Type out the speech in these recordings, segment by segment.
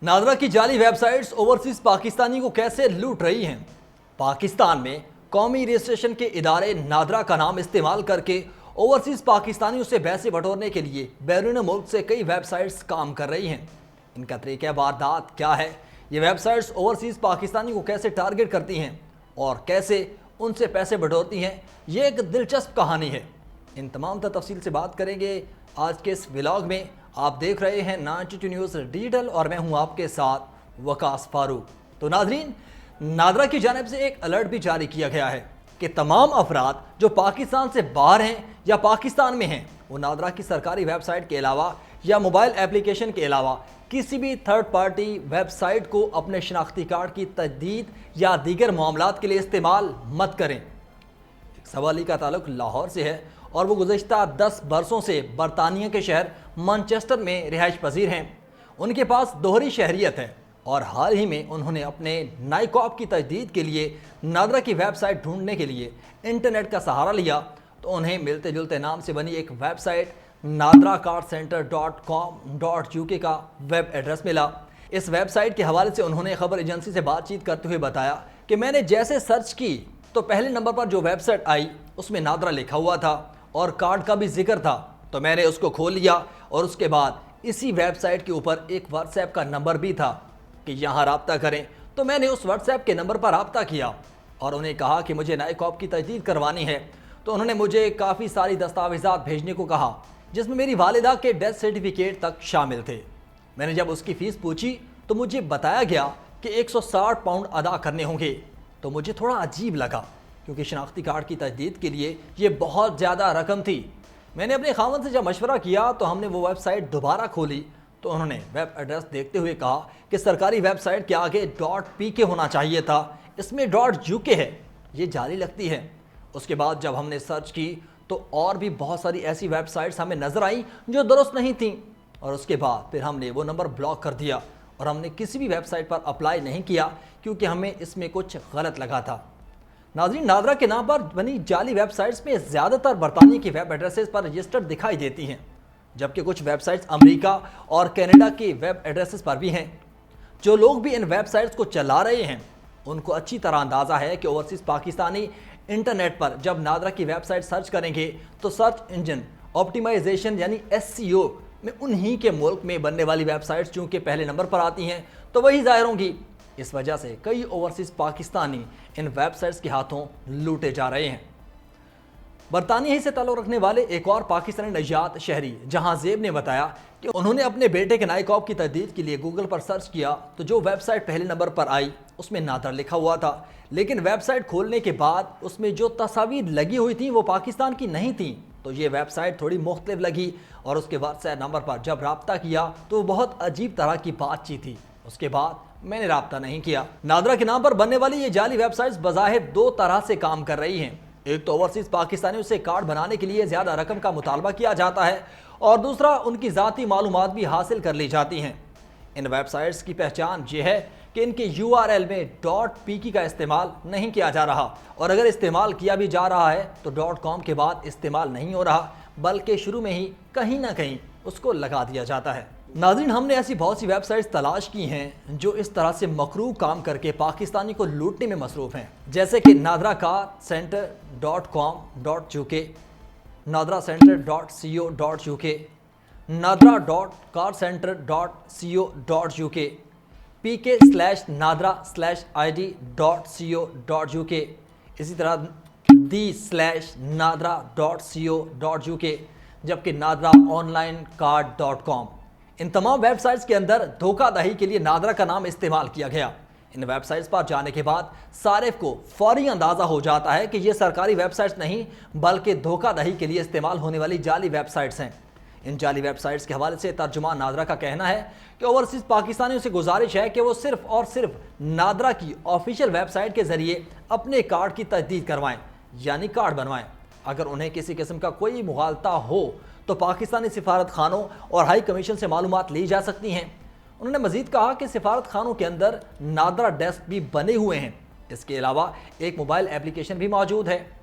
नादरा की जाली websites overseas Pakistani को कैसे लूट रही हैं। पाकिस्तान में कौमी रजिस्ट्रेशन के इदारे नादरा का नाम इस्तेमाल करके ओवरसीज पाकिस्तानियों से पैसे बटोरने के लिए बैरून मुल्क से कई वेबसाइट्स काम कर रही हैं। इनका तरीक़ा वारदात क्या है, ये वेबसाइट्स ओवरसीज पाकिस्तानी को कैसे टारगेट करती हैं और कैसे उनसे पैसे बटोरती हैं, ये एक दिलचस्प कहानी है। इन तमाम तफसील से बात करेंगे आज के इस व्लॉग में। आप देख रहे हैं 92 न्यूज़ डिजिटल और मैं हूं आपके साथ वकास फारूक। तो नाजरीन, नादरा की जानिब से एक अलर्ट भी जारी किया गया है कि तमाम अफराद जो पाकिस्तान से बाहर हैं या पाकिस्तान में हैं, वो नादरा की सरकारी वेबसाइट के अलावा या मोबाइल एप्लीकेशन के अलावा किसी भी थर्ड पार्टी वेबसाइट को अपने शनाख्ती कार्ड की तजदीद या दीगर मामलात के लिए इस्तेमाल मत करें। सवाली का ताल्लुक लाहौर से है और वो गुज़श्ता 10 बरसों से बरतानिया के शहर मैनचेस्टर में रिहाइश पजीर हैं। उनके पास दोहरी शहरियत है और हाल ही में उन्होंने अपने नाइकॉब की तजदीद के लिए नादरा की वेबसाइट ढूंढने के लिए इंटरनेट का सहारा लिया तो उन्हें मिलते जुलते नाम से बनी एक वेबसाइट nadracardcenter.com.uk का वेब एड्रेस मिला। इस वेबसाइट के हवाले से उन्होंने खबर एजेंसी से बातचीत करते हुए बताया कि मैंने जैसे सर्च की तो पहले नंबर पर जो वेबसाइट आई उसमें नादरा लिखा हुआ था और कार्ड का भी जिक्र था, तो मैंने उसको खोल लिया और उसके बाद इसी वेबसाइट के ऊपर एक व्हाट्सएप का नंबर भी था कि यहाँ राब्ता करें। तो मैंने उस व्हाट्सएप के नंबर पर राब्ता किया और उन्हें कहा कि मुझे नाइकॉब की तजदीद करवानी है। तो उन्होंने मुझे काफ़ी सारी दस्तावेज़ात भेजने को कहा जिसमें मेरी वालिदा के डेथ सर्टिफिकेट तक शामिल थे। मैंने जब उसकी फ़ीस पूछी तो मुझे बताया गया कि 160 पाउंड अदा करने होंगे। तो मुझे थोड़ा अजीब लगा क्योंकि शनाख्ती कार्ड की तजदीद के लिए ये बहुत ज़्यादा रकम थी। मैंने अपने खामन से जब मशवरा किया तो हमने वो वेबसाइट दोबारा खोली तो उन्होंने वेब एड्रेस देखते हुए कहा कि सरकारी वेबसाइट के आगे .pk होना चाहिए था, इसमें .uk है, ये जाली लगती है। उसके बाद जब हमने सर्च की तो और भी बहुत सारी ऐसी वेबसाइट्स हमें नज़र आई जो दुरुस्त नहीं थीं और उसके बाद फिर हमने वो नंबर ब्लॉक कर दिया और हमने किसी भी वेबसाइट पर अप्लाई नहीं किया क्योंकि हमें इसमें कुछ गलत लगा था। नाज़रीन, नादरा के नाम पर बनी जाली वेबसाइट्स में ज़्यादातर बरतानिया की वेब एड्रेसेस पर रजिस्टर्ड दिखाई देती हैं, जबकि कुछ वेबसाइट्स अमेरिका और कनाडा के वेब एड्रेसेस पर भी हैं। जो लोग भी इन वेबसाइट्स को चला रहे हैं उनको अच्छी तरह अंदाज़ा है कि ओवरसीज़ पाकिस्तानी इंटरनेट पर जब नादरा की वेबसाइट सर्च करेंगे तो सर्च इंजन ऑप्टिमाइजेशन यानी SEO में उन्हीं के मुल्क में बनने वाली वेबसाइट्स चूँकि पहले नंबर पर आती हैं तो वही ज़ाहिर होंगी। इस वजह से कई ओवरसीज़ पाकिस्तानी इन वेबसाइट्स के हाथों लूटे जा रहे हैं। बरतानिया ही से ताल्लुक़ रखने वाले एक और पाकिस्तानी नजात शहरी जहांजेब ने बताया कि उन्होंने अपने बेटे के नाइकॉब की तजदीद के लिए गूगल पर सर्च किया तो जो वेबसाइट पहले नंबर पर आई उसमें नादरा लिखा हुआ था, लेकिन वेबसाइट खोलने के बाद उसमें जो तस्वीर लगी हुई थी वो पाकिस्तान की नहीं थी। तो ये वेबसाइट थोड़ी मुख्तलिफ लगी और उसके व्हाट्सएप नंबर पर जब राब्ता किया तो बहुत अजीब तरह की बातचीत थी। उसके बाद मैंने राब्ता नहीं किया। नादरा के नाम पर बनने वाली ये जाली वेबसाइट्स बज़ाहिर दो तरह से काम कर रही हैं। एक तो ओवरसीज़ पाकिस्तानियों से कार्ड बनाने के लिए ज़्यादा रकम का मुतालबा किया जाता है और दूसरा उनकी ज़ाती मालूमात भी हासिल कर ली जाती हैं। इन वेबसाइट्स की पहचान ये है कि इनके URL में .pk का इस्तेमाल नहीं किया जा रहा और अगर इस्तेमाल किया भी जा रहा है तो .com के बाद इस्तेमाल नहीं हो रहा बल्कि शुरू में ही कहीं ना कहीं उसको लगा दिया जाता है। नाज़रीन, हमने ऐसी बहुत सी वेबसाइट्स तलाश की हैं जो इस तरह से मकरूह काम करके पाकिस्तानी को लूटने में मसरूफ़ हैं, जैसे कि nadracarcenter.com.uk, nadracenter.co.uk, nadra.carcenter.co.uk, pk/nadra/id.co.uk, इसी तरह the/nadra.co.uk, जबकि nadraonlinecard.com। इन तमाम वेबसाइट्स के अंदर धोखाधड़ी के लिए नादरा का नाम इस्तेमाल किया गया। इन वेबसाइट्स पर जाने के बाद सारिफ को फौरी अंदाज़ा हो जाता है कि ये सरकारी वेबसाइट्स नहीं बल्कि धोखाधड़ी के लिए इस्तेमाल होने वाली जाली वेबसाइट्स हैं। इन जाली वेबसाइट्स के हवाले से तर्जुमान नादरा का कहना है कि ओवरसीज़ पाकिस्तानियों से गुजारिश है कि वो सिर्फ और सिर्फ नादरा की ऑफिशियल वेबसाइट के ज़रिए अपने कार्ड की तजदीद करवाएँ यानी कार्ड बनवाएँ। अगर उन्हें किसी किस्म का कोई मुगालता हो तो पाकिस्तानी सिफारत खानों और हाई कमीशन से मालूमात ली जा सकती हैं। उन्होंने मजीद कहा कि सिफारत खानों के अंदर नादरा डेस्क भी बने हुए हैं। इसके अलावा एक मोबाइल एप्लीकेशन भी मौजूद है।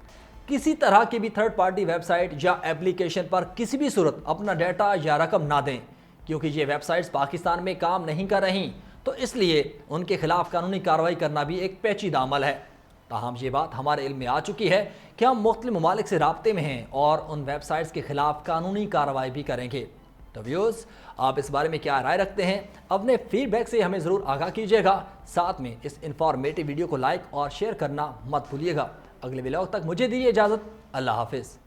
किसी तरह की भी थर्ड पार्टी वेबसाइट या एप्लीकेशन पर किसी भी सूरत अपना डाटा या रकम ना दें क्योंकि ये वेबसाइट्स पाकिस्तान में काम नहीं कर रहीं تو اس لیے ان کے خلاف قانونی کارروائی کرنا بھی ایک پیچیدہ عمل ہے۔ تاہم یہ بات ہمارے علم میں آ چکی ہے کہ ہم مختلف ممالک سے رابطے میں ہیں اور ان ویب سائٹس کے خلاف قانونی کارروائی بھی کریں گے۔ تو ویوز، آپ اس بارے میں کیا رائے رکھتے ہیں؟ اپنے فیڈ بیک سے ہمیں ضرور آگاہ کیجیے گا۔ ساتھ میں اس انفارمیٹو ویڈیو کو لائک اور شیئر کرنا مت بھولیے گا۔ اگلے ولاگ تک مجھے دیجیے اجازت۔ اللہ حافظ۔